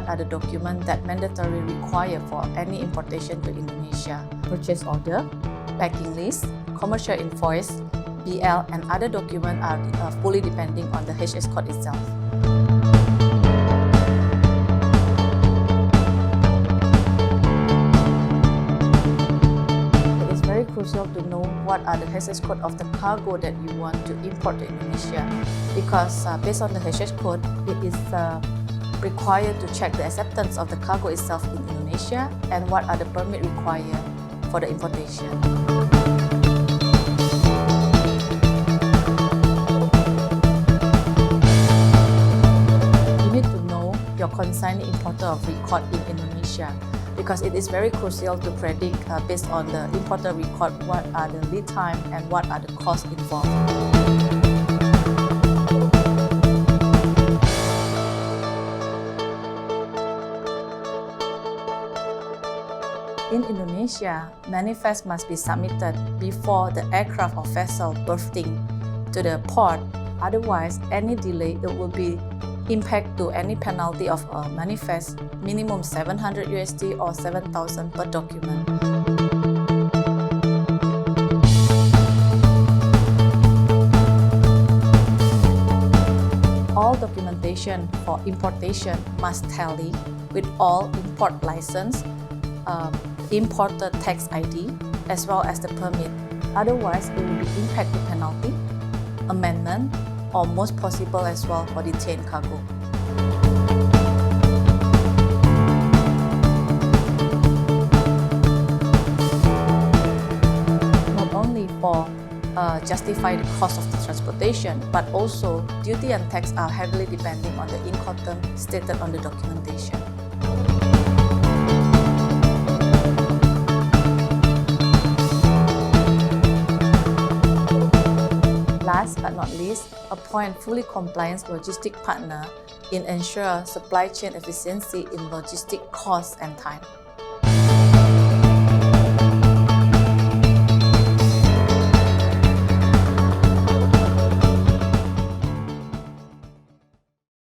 what are the documents that mandatory required for any importation to Indonesia. Purchase order, packing list, commercial invoice, BL, and other documents are fully depending on the HS code itself. It is very crucial to know what are the HS code of the cargo that you want to import to Indonesia, because based on the HS code, it is required to check the acceptance of the cargo itself in Indonesia and what are the permit required for the importation. You need to know your consignee importer of record in Indonesia, because it is very crucial to predict based on the importer record what are the lead time and what are the costs involved. In Indonesia, manifest must be submitted before the aircraft or vessel berthing to the port. Otherwise, any delay it will be impact to any penalty of a manifest, minimum 700 USD or 7,000 per document. All documentation for importation must tally with all import license, importer tax ID, as well as the permit. Otherwise, it will be impact to penalty, amendment, or most possible as well for detained cargo. Not only for justify the cost of the transportation, but also duty and tax are heavily depending on the Incoterm stated on the documentation. Last but not least, appoint fully compliant logistic partner in ensure supply chain efficiency in logistic costs and time.